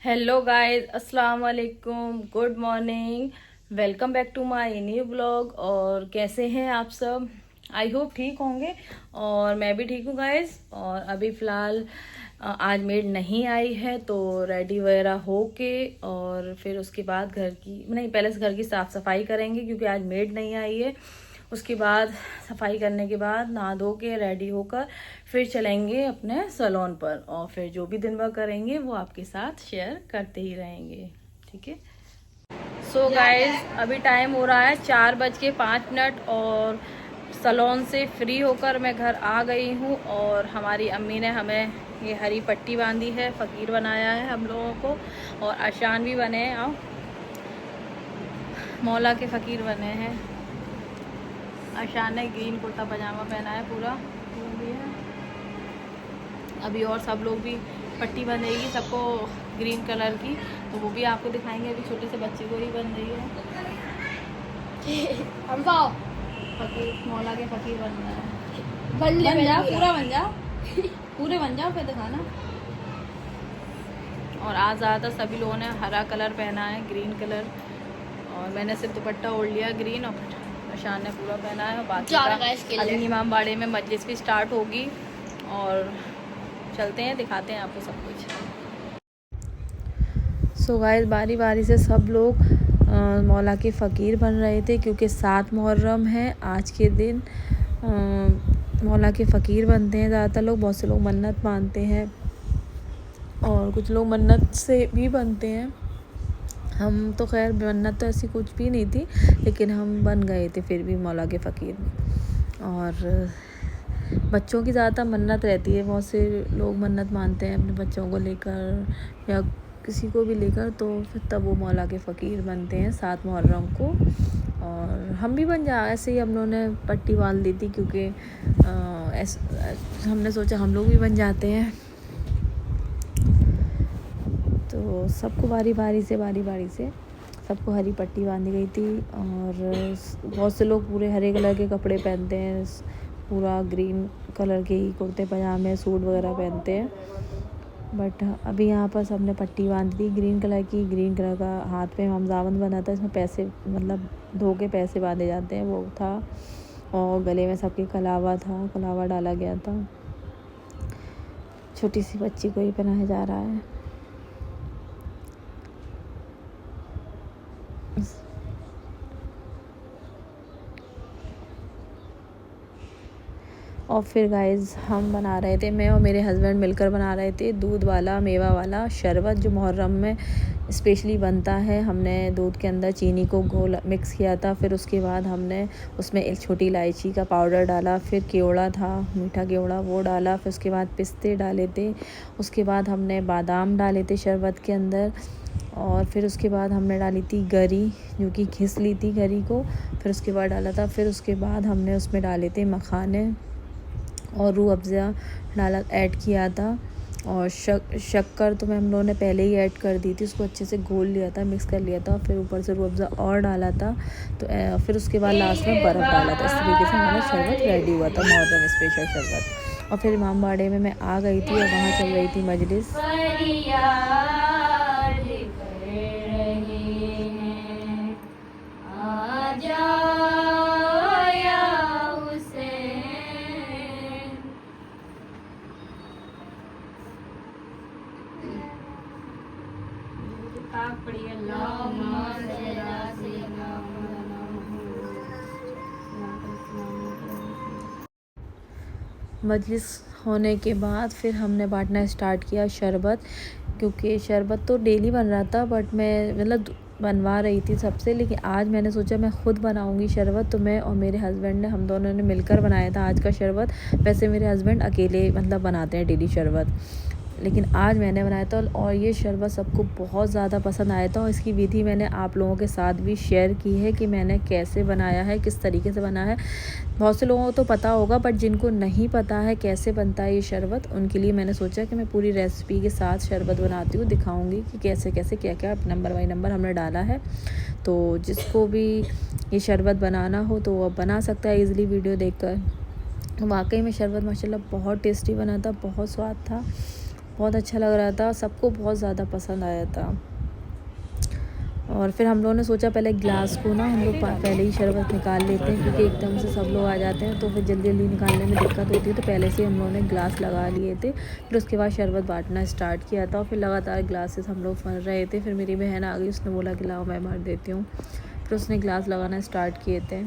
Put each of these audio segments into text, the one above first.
Hello guys, अस्सलाम वालेकुम, good morning. Welcome back to my new blog. और कैसे हैं आप सब? आई होप ठीक होंगे। और मैं भी ठीक हूँ गाइस। और अभी फ़िलहाल आज मेड नहीं आई है, तो रेडी वगैरह हो के और फिर उसके बाद घर की नहीं, पहले से घर की साफ़ सफाई करेंगे क्योंकि आज मेड नहीं आई है। उसके बाद सफाई करने के बाद नहा धो के रेडी होकर फिर चलेंगे अपने सैलून पर, और फिर जो भी दिन भर करेंगे वो आपके साथ शेयर करते ही रहेंगे। ठीक है। सो गाइज, अभी टाइम हो रहा है 4:05 और सैलून से फ्री होकर मैं घर आ गई हूँ। और हमारी अम्मी ने हमें ये हरी पट्टी बांधी है, फ़कीर बनाया है हम लोगों को, और आशान भी बने हैं। आओ, मौला के फ़कीर बने हैं। आशान ने ग्रीन कुर्ता पजामा पहना है पूरा, वो भी है। अभी और सब लोग भी पट्टी बंधेगी सबको ग्रीन कलर की, तो वो भी आपको दिखाएंगे। अभी छोटे से बच्चे को ही बन रही है। हम पाओ फकीर, मौला के फ़कीर बन रहा है। बन जा, पूरा बन जाओ, पूरे बन जाओ फिर दिखाना। और आज ज़्यादातर सभी लोगों ने हरा कलर पहना है, ग्रीन कलर, और मैंने सिर्फ दुपट्टा ओढ़ लिया ग्रीन, और आशान ने पूरा पहना है। और बाकी का अली इमाम बाड़े में मजलिस भी स्टार्ट होगी, और चलते हैं, दिखाते हैं आपको सब कुछ। सो गाइस, बारी बारी से सब लोग मौला के फ़कीर बन रहे थे क्योंकि 7 मुहर्रम है आज के दिन। मौला के फ़कीर बनते हैं ज़्यादातर लोग। बहुत से लोग मन्नत मानते हैं और कुछ लोग मन्नत से भी बनते हैं। हम तो खैर मन्नत तो ऐसी कुछ भी नहीं थी, लेकिन हम बन गए थे फिर भी मौला के फ़कीर में। और बच्चों की ज़्यादातर मन्नत रहती है, बहुत से लोग मन्नत मानते हैं अपने बच्चों को लेकर या किसी को भी लेकर, तो फिर तब वो मौला के फ़कीर बनते हैं 7 मुहर्रम को। और हम भी बन जा ऐसे ही हम लोगों ने पट्टी बांध दी थी क्योंकि हमने सोचा हम लोग भी बन जाते हैं। तो सबको बारी बारी से सबको हरी पट्टी बांधी गई थी। और बहुत से लोग पूरे हरे कलर के कपड़े पहनते हैं, पूरा ग्रीन कलर के ही कुर्ते पजामे सूट वगैरह पहनते हैं। बट अभी यहाँ पर सबने पट्टी बांध दी ग्रीन कलर की। ग्रीन कलर का हाथ में हमजावंद बना था, इसमें पैसे मतलब धो के पैसे बांधे जाते हैं, वो था। और गले में सबके कलावा था, कलावा डाला गया था। छोटी सी बच्ची को ही पहनाया जा रहा है। और फिर गाइस, हम बना रहे थे, मैं और मेरे हस्बैंड मिलकर बना रहे थे दूध वाला मेवा वाला शरबत, जो मुहर्रम में स्पेशली बनता है। हमने दूध के अंदर चीनी को घोल मिक्स किया था, फिर उसके बाद हमने उसमें एक छोटी इलायची का पाउडर डाला, फिर केवड़ा था, मीठा केवड़ा, वो डाला, फिर उसके बाद पिस्ते डाले थे, उसके बाद हमने बादाम डाले थे शरबत के अंदर, और फिर उसके बाद हमने डाली थी गरी, जो कि घिस ली थी गरी को, फिर उसके बाद डाला था। फिर उसके बाद हमने उसमें डाले थे मखाने और रूह अफ़ज़ा डाला, ऐड किया था। और शक्कर तो मैं हम लोगों ने पहले ही ऐड कर दी थी, उसको अच्छे से घोल लिया था, मिक्स कर लिया था। फिर ऊपर से रूह अफ़ज़ा और डाला था, तो फिर उसके बाद लास्ट में बर्फ़ डाला था। इस तरीके से हमारा शरबत रेडी हुआ था, मुहर्रम स्पेशल शरबत। और फिर इमाम बाड़े में मैं आ गई थी और वहाँ चल रही थी मजलिस। मजलिस होने के बाद फिर हमने बांटना स्टार्ट किया शरबत, क्योंकि शरबत तो डेली बन रहा था, बट मैं मतलब बनवा रही थी सबसे, लेकिन आज मैंने सोचा मैं ख़ुद बनाऊंगी शरबत। तो मैं और मेरे हस्बैंड ने, हम दोनों ने मिलकर बनाया था आज का शरबत। वैसे मेरे हस्बैंड अकेले मतलब बनाते हैं डेली शरबत, लेकिन आज मैंने बनाया था, और ये शरबत सबको बहुत ज़्यादा पसंद आया था। और इसकी विधि मैंने आप लोगों के साथ भी शेयर की है कि मैंने कैसे बनाया है, किस तरीके से बना है। बहुत से लोगों को तो पता होगा, बट जिनको नहीं पता है कैसे बनता है ये शरबत, उनके लिए मैंने सोचा कि मैं पूरी रेसिपी के साथ शरबत बनाती हूँ, दिखाऊँगी कि कैसे कैसे क्या क्या नंबर बाई नंबर हमने डाला है। तो जिसको भी ये शरबत बनाना हो तो वो बना सकता है ईज़िली वीडियो देखकर। वाकई में शरबत माशाल्लाह बहुत टेस्टी बना था, बहुत स्वाद था। बहुत अच्छा लग रहा था, सबको बहुत ज़्यादा पसंद आया था। और फिर हम लोगों ने सोचा पहले ग्लास को ना हम लोग पहले ही शरबत निकाल लेते हैं, क्योंकि एकदम से सब लोग आ जाते हैं तो फिर जल्दी जल्दी निकालने में दिक्कत होती है। तो पहले से हम लोगों ने ग्लास लगा लिए थे, फिर उसके बाद शरबत बांटना स्टार्ट किया था। और फिर लगातार ग्लासेस हम लोग भर रहे थे। फिर मेरी बहन आ गई, उसने बोला कि लाओ मैं भर देती हूँ। फिर उसने ग्लास लगाना स्टार्ट किए थे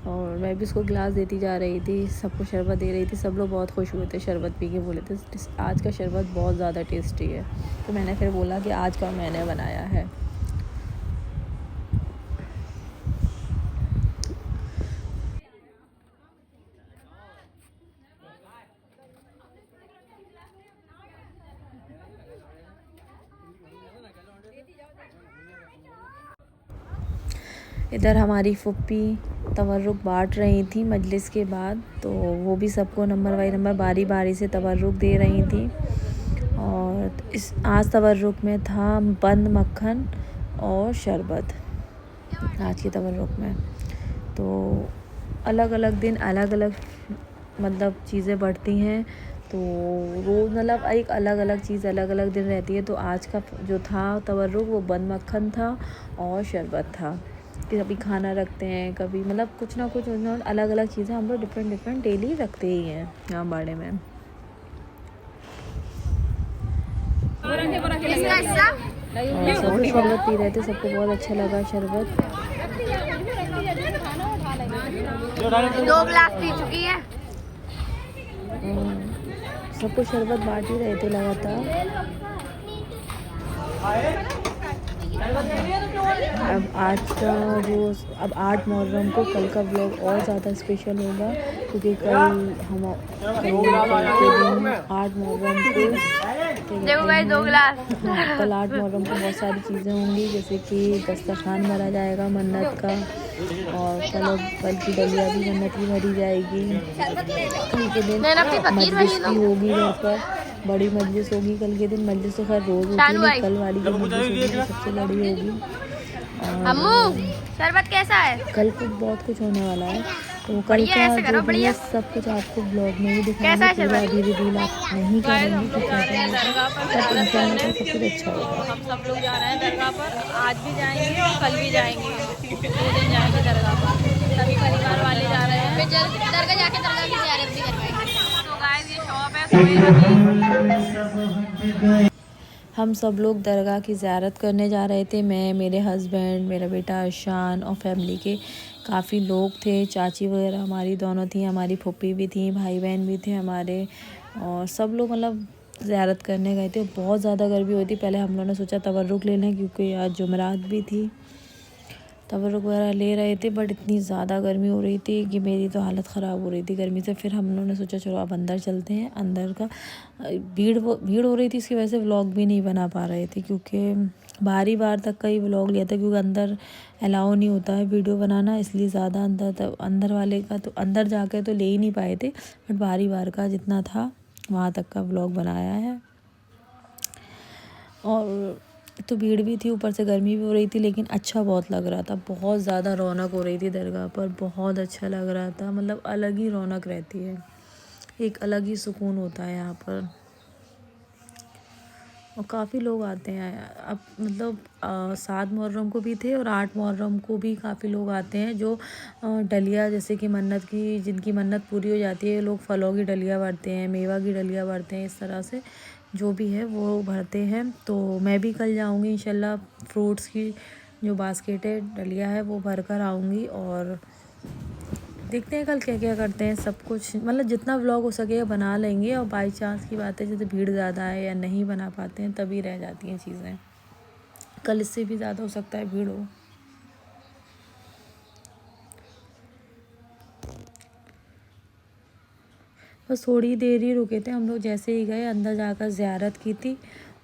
और मैं भी उसको ग्लास देती जा रही थी, सबको शरबत दे रही थी। सब लोग बहुत खुश हुए थे शरबत पी के, बोले थे आज का शरबत बहुत ज़्यादा टेस्टी है। तो मैंने फिर बोला कि आज का मैंने बनाया है। इधर हमारी फुप्पी तवर्रुक बांट रही थी मजलिस के बाद, तो वो भी सबको नंबर बाई नंबर बारी बारी से तवर्रुक दे रही थी। और इस आज तवर्रुक में था बंद मक्खन और शरबत आज के तवर्रुक में। तो अलग अलग दिन अलग अलग मतलब चीज़ें बढ़ती हैं, तो रोज़ मतलब एक अलग अलग चीज़ अलग अलग दिन रहती है। तो आज का जो था तवर्रुक वो बंद मक्खन था और शरबत था। कि कभी खाना रखते हैं, कभी मतलब कुछ ना कुछ अलग अलग चीज़ें हम लोग डिफरेंट डेली रखते ही हैं यहाँ बाड़े में। और सब शरबत पी रहे थे, सबको बहुत अच्छा लगा शरबत। 2 गिलास पी चुकी है। सबको शरबत बांट ही रहे थे लगातार। अब आज का जो अब 8 मुहर्रम को कल का व्लॉग और ज़्यादा स्पेशल होगा, क्योंकि कल हम के दिन 8 मुहर्रम को देखो गाइस 2 गिलास। कल 8 मुहर्रम को बहुत सारी चीज़ें होंगी, जैसे कि दस्तरखान भरा जाएगा मन्नत का, और कल की डलिया भी मन्नत की भरी जाएगी। कल के दिन मजलिस भी होगी घर पर, बड़ी मजलिस होगी कल के दिन। मजलिस तो खैर रोज़ होती है, कल वाली जो मजलिस होगी सबसे बड़ी होगी। अम्मू शरबत कैसा है? कल कुछ बहुत कुछ होने वाला है, तो कल का जो भी है सब कुछ आपको ब्लॉग में ही दिखाएंगे। पूरा अभी रिवील आप नहीं करेंगे कि क्या क्या है, सब इंशाल्लाह सब कुछ अच्छा होगा। हम सब लोग जा रहे हैं दरगाह पर, आज भी जाएंगे और कल भी जाएंगे, 2 दिन जाएंगे दरगाह पर। सभी परिवार वाले जा रहे हैं, फिर दरगाह जाके दरगाह की ज़ियारत भी करवाएंगे। तो गाइस ये शॉप है सुहेल। हम सब लोग दरगाह की ज़ियारत करने जा रहे थे, मैं, मेरे हस्बैंड, मेरा बेटा अशान और फैमिली के काफ़ी लोग थे। चाची वगैरह हमारी दोनों थी, हमारी फूफी भी थी, भाई बहन भी थे हमारे, और सब लोग मतलब ज़ियारत करने गए थे। बहुत ज़्यादा गर्मी हुई थी। पहले हम लोगों ने सोचा तवर्रुक ले लें, क्योंकि आज जुमेरात भी थी, तवर्रुक वगैरह ले रहे थे, बट इतनी ज़्यादा गर्मी हो रही थी कि मेरी तो हालत ख़राब हो रही थी गर्मी से। फिर हम लोगों ने सोचा चलो अब अंदर चलते हैं। अंदर का भीड़ हो रही थी, इसकी वजह से व्लॉग भी नहीं बना पा रहे थे, क्योंकि बाहरी बार तक का ही व्लॉग लिया था, क्योंकि अंदर अलाउ नहीं होता है वीडियो बनाना, इसलिए ज़्यादा अंदर वाले का तो अंदर जाकर तो ले ही नहीं पाए थे, बट बाहरी बार का जितना था वहाँ तक का व्लॉग बनाया है। और तो भीड़ भी थी, ऊपर से गर्मी भी हो रही थी, लेकिन अच्छा बहुत लग रहा था। बहुत ज़्यादा रौनक हो रही थी दरगाह पर, बहुत अच्छा लग रहा था। मतलब अलग ही रौनक रहती है, एक अलग ही सुकून होता है यहाँ पर। और काफ़ी लोग आते हैं अब, मतलब 7 मुहर्रम को भी थे और 8 मुहर्रम को भी काफ़ी लोग आते हैं, जो डलिया जैसे कि मन्नत की, जिनकी मन्नत पूरी हो जाती है, लोग फलों की डलिया भरते हैं, मेवा की डलिया भरते हैं, इस तरह से जो भी है वो भरते हैं। तो मैं भी कल जाऊंगी इंशाल्लाह, फ्रूट्स की जो बास्केट है डलिया है वो भर कर आऊँगी, और देखते हैं कल क्या क्या करते हैं। सब कुछ मतलब जितना व्लॉग हो सके बना लेंगे, और बाई चांस की बात है जैसे भीड़ ज़्यादा है या नहीं बना पाते हैं तभी रह जाती हैं चीज़ें, कल इससे भी ज़्यादा हो सकता है भीड़ हो। बस थोड़ी देर ही रुके थे हम लोग, जैसे ही गए अंदर जाकर ज़ियारत की थी,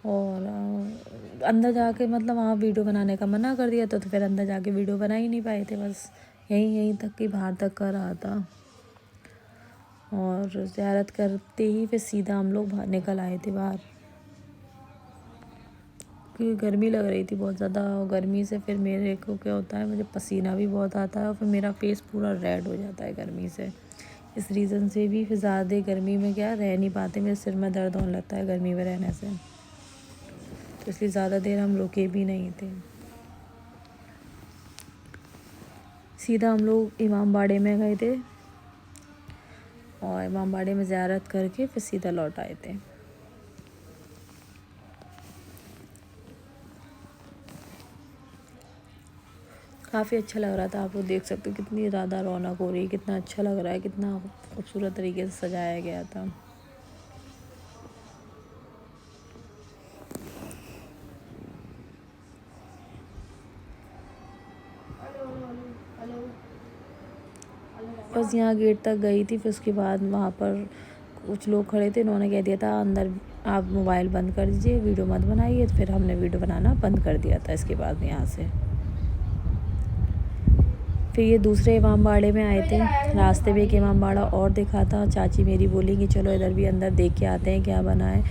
और अंदर जाके मतलब वहाँ वीडियो बनाने का मना कर दिया था, तो फिर अंदर जाके वीडियो बना ही नहीं पाए थे, बस यहीं तक कि बाहर तक का रहा था। और ज़ियारत करते ही फिर सीधा हम लोग बाहर निकल आए थे बाहर, क्योंकि गर्मी लग रही थी बहुत ज़्यादा। और गर्मी से फिर मेरे को क्या होता है, मुझे पसीना भी बहुत आता है, और फिर मेरा फेस पूरा रेड हो जाता है गर्मी से, इस रीज़न से भी फिर ज़्यादा गर्मी में क्या रह नहीं पाते, मेरे सिर में दर्द होने लगता है गर्मी में रहने से, तो इसलिए ज़्यादा देर हम रुके भी नहीं थे। सीधा हम लोग इमामबाड़े में गए थे और इमामबाड़े में ज़ियारत करके फिर सीधा लौट आए थे। काफ़ी अच्छा लग रहा था, आप लोग देख सकते हो कितनी ज़्यादा रौनक हो रही है, कितना अच्छा लग रहा है, कितना खूबसूरत तरीके से सजाया गया था। बस यहाँ गेट तक गई थी, फिर उसके बाद वहाँ पर कुछ लोग खड़े थे, उन्होंने कह दिया था अंदर आप मोबाइल बंद कर दीजिए, वीडियो मत बनाइए, तो फिर हमने वीडियो बनाना बंद कर दिया था। इसके बाद में यहाँ से फिर ये दूसरे इमामबाड़े में आए थे, रास्ते में एक इमामबाड़ा और देखा था, चाची मेरी बोली कि चलो इधर भी अंदर देख के आते हैं क्या बना है,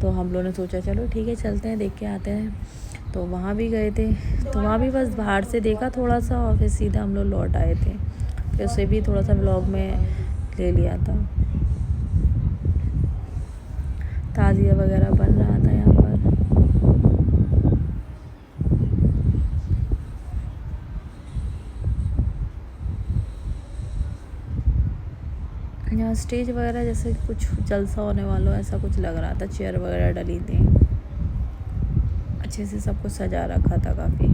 तो हम लोगों ने सोचा चलो ठीक है चलते हैं देख के आते हैं। तो वहाँ भी गए थे, तो वहाँ भी बस बाहर से देखा थोड़ा सा और फिर सीधा हम लोग लौट आए थे। फिर उसे भी थोड़ा सा व्लॉग में ले लिया था। ताज़िया वगैरह बन रहा था यहाँ पर। यहाँ स्टेज वगैरह जैसे कुछ जलसा होने वाला ऐसा कुछ लग रहा था, चेयर वगैरह डली थी, अच्छे से सब कुछ सजा रखा था काफ़ी।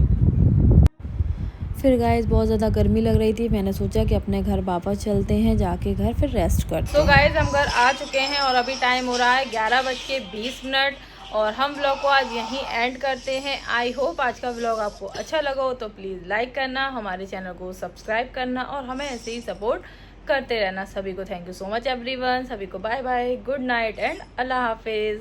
फिर गाइस बहुत ज़्यादा गर्मी लग रही थी, मैंने सोचा कि अपने घर वापस चलते हैं, जाके घर फिर रेस्ट करते हैं। तो गाइस हम घर आ चुके हैं और अभी टाइम हो रहा है 11:20 और हम व्लॉग को आज यहीं एंड करते हैं। आई होप आज का व्लॉग आपको अच्छा लगा हो, तो प्लीज़ लाइक करना, हमारे चैनल को सब्सक्राइब करना और हमें ऐसे ही सपोर्ट करते रहना। सभी को thank you so much everyone, सभी को bye bye, good night and अल्लाह हाफिज़।